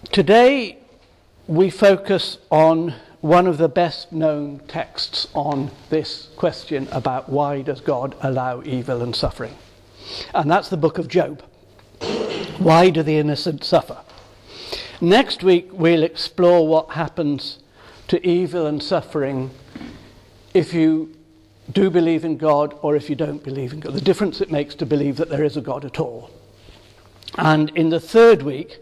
Today we focus on one of the best known texts on this question about why does God allow evil and suffering. And that's the book of Job. Why do the innocent suffer? Next week we'll explore what happens to evil and suffering if you do believe in God or if you don't believe in God. The difference it makes to believe that there is a God at all. And in the third week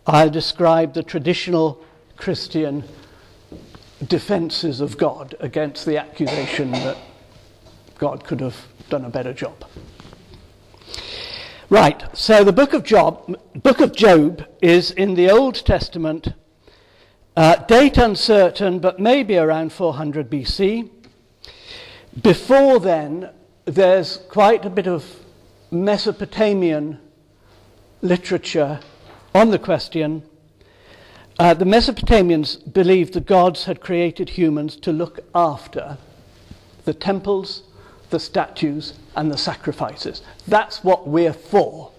I'll describe the traditional Christian defences of God against the accusation that God could have done a better job. Right, so the book of Job is in the Old Testament, date uncertain, but maybe around 400 BC. Before then, there's quite a bit of Mesopotamian literature on the question. The Mesopotamians believed the gods had created humans to look after the temples, the statues, and the sacrifices. That's what we're for.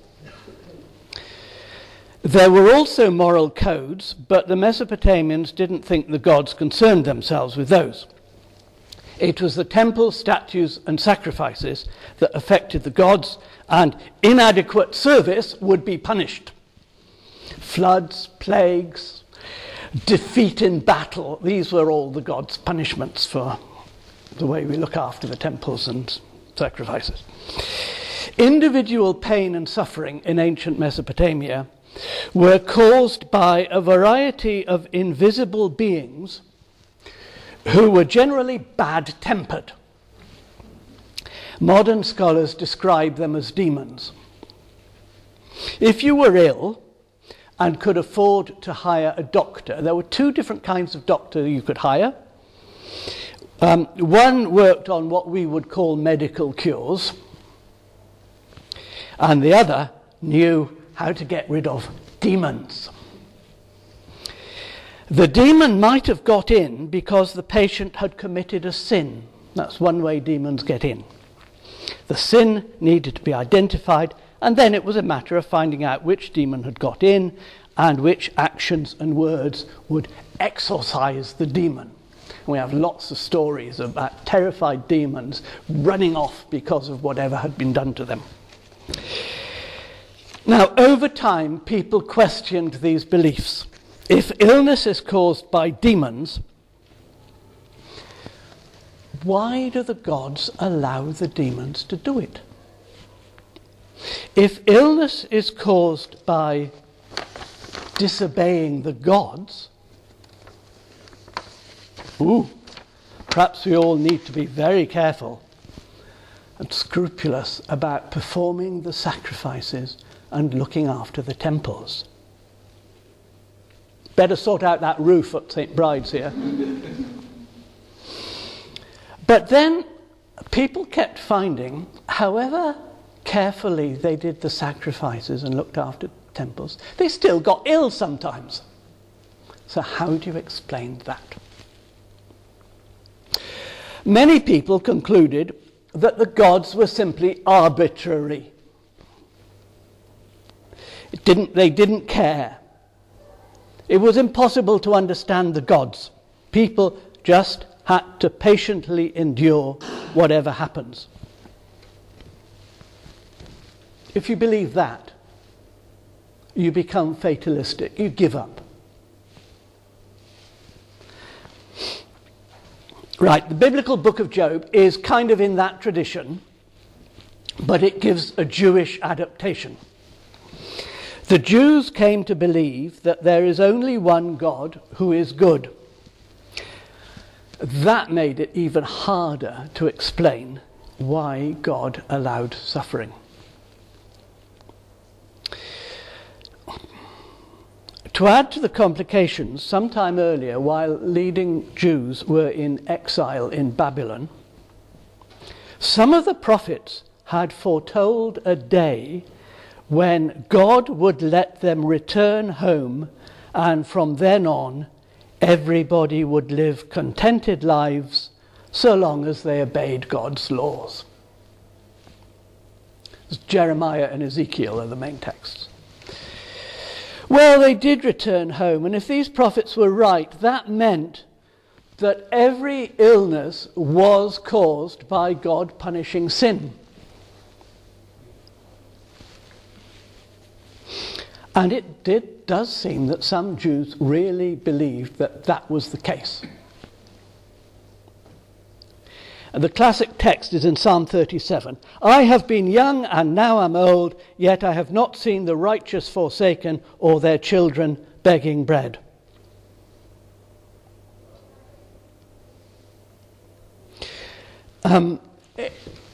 There were also moral codes, but the Mesopotamians didn't think the gods concerned themselves with those. It was the temples, statues, and sacrifices that affected the gods, and inadequate service would be punished. Floods, plagues, defeat in battle, these were all the gods' punishments for the way we look after the temples and sacrifices. Individual pain and suffering in ancient Mesopotamia were caused by a variety of invisible beings who were generally bad-tempered. Modern scholars describe them as demons. If you were ill and could afford to hire a doctor, there were two different kinds of doctor you could hire. One worked on what we would call medical cures, and the other knew how to get rid of demons. The demon might have got in because the patient had committed a sin. That's one way demons get in. The sin needed to be identified, and then it was a matter of finding out which demon had got in and which actions and words would exorcise the demon. We have lots of stories about terrified demons running off because of whatever had been done to them. Now, over time, people questioned these beliefs. If illness is caused by demons, why do the gods allow the demons to do it? If illness is caused by disobeying the gods, perhaps we all need to be very careful and scrupulous about performing the sacrifices and looking after the temples. Better sort out that roof at St. Bride's here. But then people kept finding, however carefully they did the sacrifices and looked after temples, they still got ill sometimes. So how do you explain that? Many people concluded that the gods were simply arbitrary. They didn't care. It was impossible to understand the gods. People just had to patiently endure whatever happens. If you believe that, you become fatalistic. You give up. Right, the biblical book of Job is kind of in that tradition, but it gives a Jewish adaptation. The Jews came to believe that there is only one God who is good. That made it even harder to explain why God allowed suffering. To add to the complications, sometime earlier, while leading Jews were in exile in Babylon, some of the prophets had foretold a day when God would let them return home, and from then on, everybody would live contented lives so long as they obeyed God's laws. Jeremiah and Ezekiel are the main texts. Well, they did return home, and if these prophets were right, that meant that every illness was caused by God punishing sin. And it does seem that some Jews really believed that that was the case. And the classic text is in Psalm 37. I have been young and now am old, yet I have not seen the righteous forsaken or their children begging bread.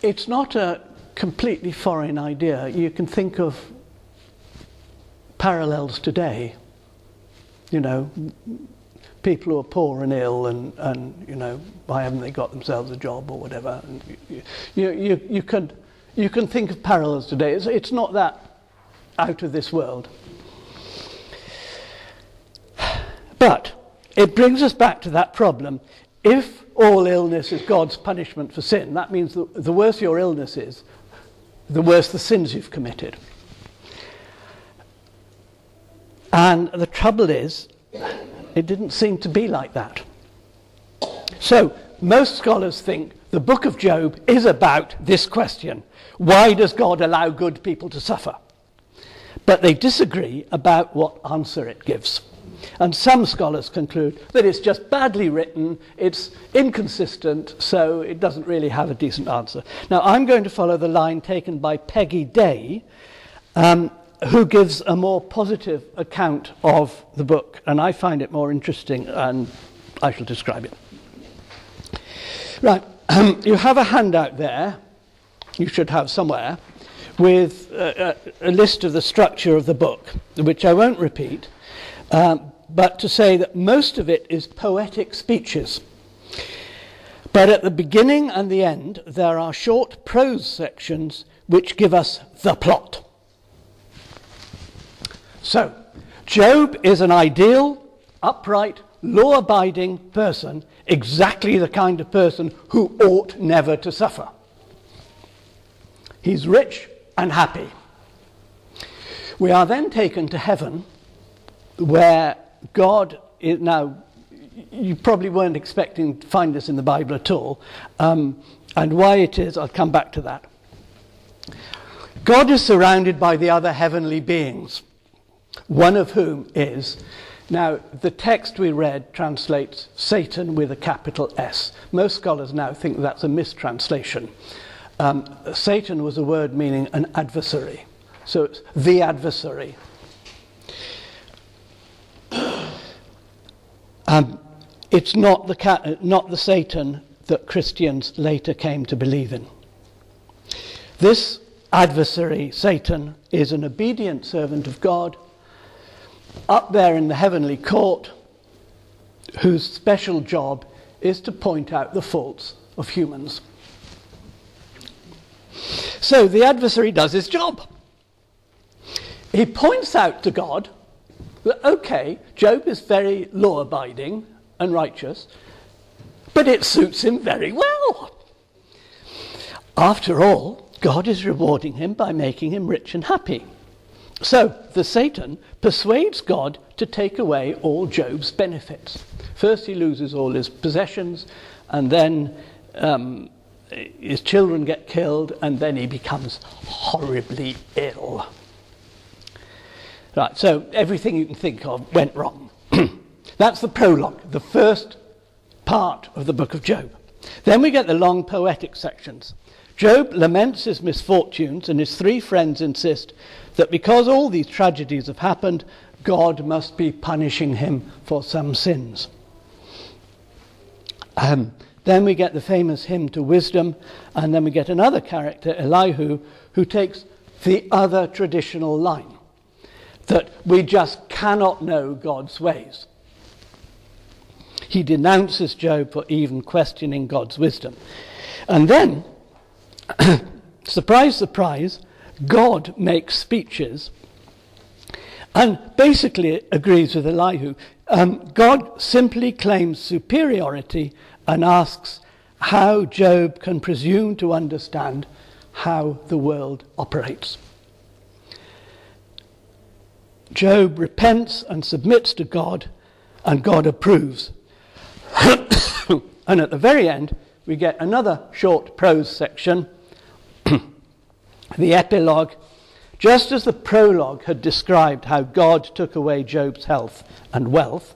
It's not a completely foreign idea. You can think of parallels today. You know, people who are poor and ill and you know, why haven't they got themselves a job or whatever. And you can think of parallels today. It's not that out of this world. But it brings us back to that problem. If all illness is God's punishment for sin, that means that the worse your illness is, the worse the sins you've committed. And the trouble is, it didn't seem to be like that. So, most scholars think the book of Job is about this question. Why does God allow good people to suffer? But they disagree about what answer it gives. And some scholars conclude that it's just badly written, it's inconsistent, so it doesn't really have a decent answer. Now, I'm going to follow the line taken by Peggy Day, who gives a more positive account of the book, and I find it more interesting, and I shall describe it. Right, you have a handout there, you should have somewhere, with a list of the structure of the book, which I won't repeat, but to say that most of it is poetic speeches. But at the beginning and the end, there are short prose sections which give us the plot. So, Job is an ideal, upright, law-abiding person, exactly the kind of person who ought never to suffer. He's rich and happy. We are then taken to heaven, where God is now, you probably weren't expecting to find this in the Bible at all, and why it is, I'll come back to that. God is surrounded by the other heavenly beings, one of whom is, now the text we read translates Satan with a capital S. Most scholars now think that's a mistranslation. Satan was a word meaning an adversary, so it's the adversary. It's not the Satan that Christians later came to believe in. This adversary, Satan, is an obedient servant of God, up there in the heavenly court, whose special job is to point out the faults of humans. So the adversary does his job. He points out to God that, okay, Job is very law-abiding and righteous, but it suits him very well. After all, God is rewarding him by making him rich and happy. So the Satan persuades God to take away all Job's benefits. First he loses all his possessions, and then his children get killed, and then he becomes horribly ill. Right, so everything you can think of went wrong. That's the prologue, the first part of the book of Job. Then we get the long poetic sections. Job laments his misfortunes, and his three friends insist that because all these tragedies have happened, God must be punishing him for some sins. Then we get the famous hymn to wisdom, and then we get another character, Elihu, who takes the other traditional line, that we just cannot know God's ways. He denounces Job for even questioning God's wisdom. And then, surprise, surprise, God makes speeches and basically agrees with Elihu. God simply claims superiority and asks how Job can presume to understand how the world operates. Job repents and submits to God, and God approves. And at the very end, we get another short prose section, the epilogue. Just as the prologue had described how God took away Job's health and wealth,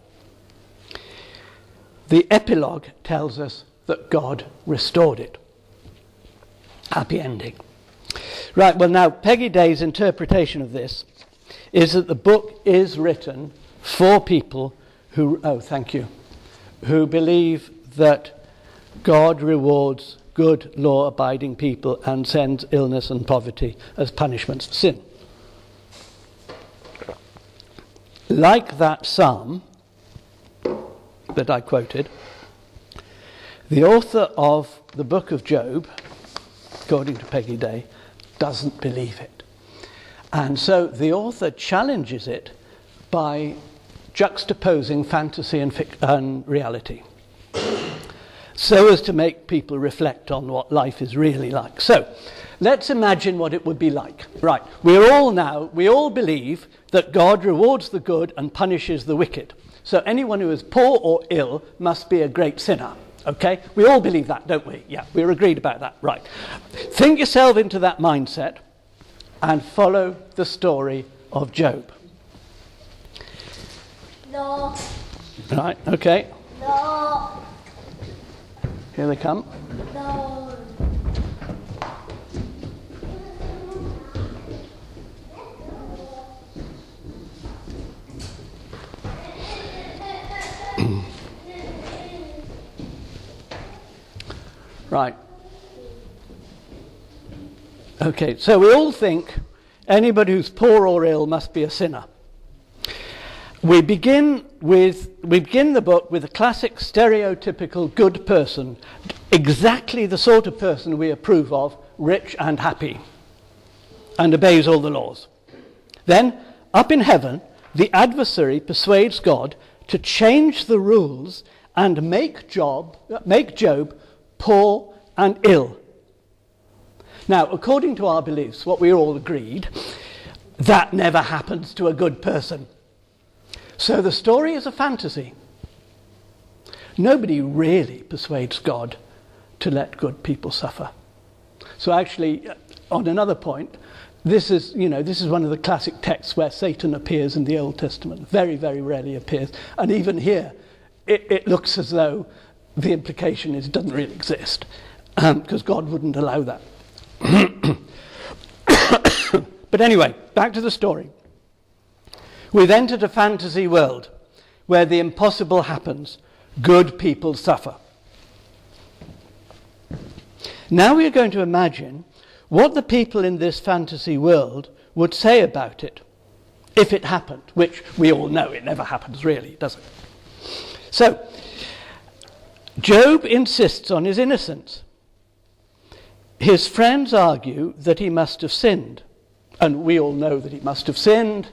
the epilogue tells us that God restored it. Happy ending. Right, well now, Peggy Day's interpretation of this is that the book is written for people who, who believe that God rewards good law-abiding people and sends illness and poverty as punishments for sin. Like that psalm that I quoted, the author of the book of Job, according to Peggy Day, doesn't believe it. And so the author challenges it by juxtaposing fantasy and reality, so as to make people reflect on what life is really like. So, let's imagine what it would be like. Right, we all believe that God rewards the good and punishes the wicked. So anyone who is poor or ill must be a great sinner. Okay? We all believe that, don't we? Yeah, we're agreed about that. Right. Think yourself into that mindset and follow the story of Job. No. Right, okay. No. Here they come. No. Right. Okay, so we all think anybody who's poor or ill must be a sinner. We begin the book with a classic stereotypical good person, exactly the sort of person we approve of, rich and happy, and obeys all the laws. Then, up in heaven, the adversary persuades God to change the rules and make Job poor and ill. Now, according to our beliefs, what we all agreed, that never happens to a good person. So the story is a fantasy. Nobody really persuades God to let good people suffer. So actually, on another point, this is one of the classic texts where Satan appears in the Old Testament. Very, very rarely appears. And even here, it looks as though the implication is it doesn't really exist, because God wouldn't allow that. But anyway, back to the story. We've entered a fantasy world where the impossible happens. Good people suffer. Now we are going to imagine what the people in this fantasy world would say about it if it happened, which we all know it never happens really, does it? So, Job insists on his innocence. His friends argue that he must have sinned. And we all know that he must have sinned.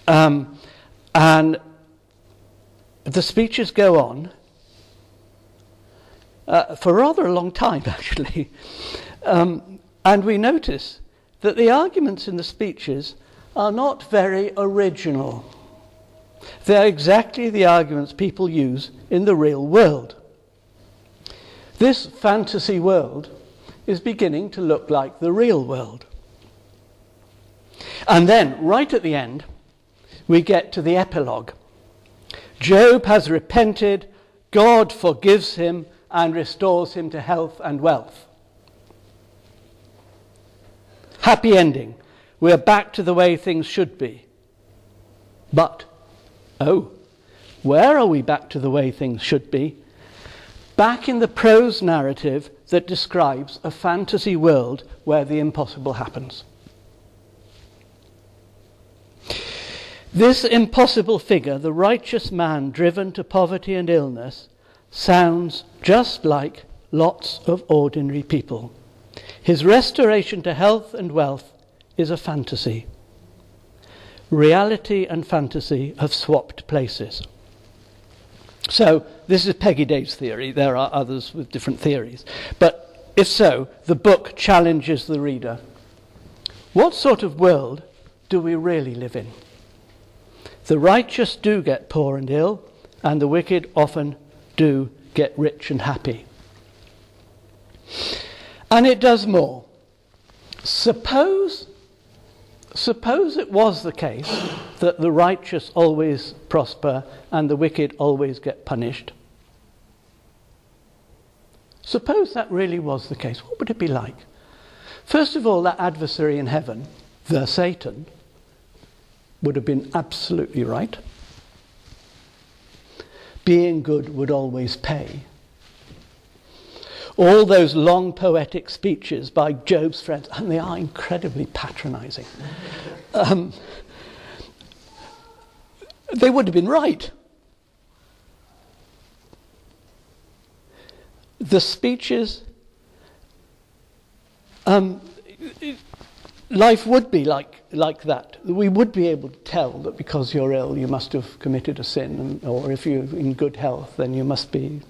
And the speeches go on for rather a long time, actually. And we notice that the arguments in the speeches are not very original. They're exactly the arguments people use in the real world. This fantasy world is beginning to look like the real world. And then, right at the end, we get to the epilogue. Job has repented, God forgives him and restores him to health and wealth. Happy ending. We're back to the way things should be. But, where are we back to the way things should be? Back in the prose narrative that describes a fantasy world where the impossible happens. This impossible figure, the righteous man driven to poverty and illness, sounds just like lots of ordinary people. His restoration to health and wealth is a fantasy. Reality and fantasy have swapped places. So, this is Peggy Day's theory. There are others with different theories. But if so, the book challenges the reader. What sort of world do we really live in? The righteous do get poor and ill, and the wicked often do get rich and happy. And it does more. Suppose it was the case that the righteous always prosper and the wicked always get punished. Suppose that really was the case. What would it be like? First of all, that adversary in heaven, the Satan, would have been absolutely right. Being good would always pay. All those long poetic speeches by Job's friends, and they are incredibly patronizing, they would have been right. The speeches, life would be like that. We would be able to tell that because you're ill you must have committed a sin, or if you're in good health then you must be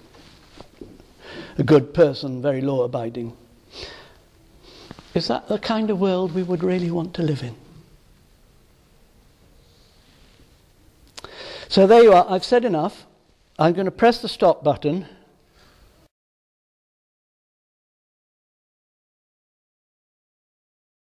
a good person, very law-abiding. Is that the kind of world we would really want to live in? So there you are. I've said enough. I'm going to press the stop button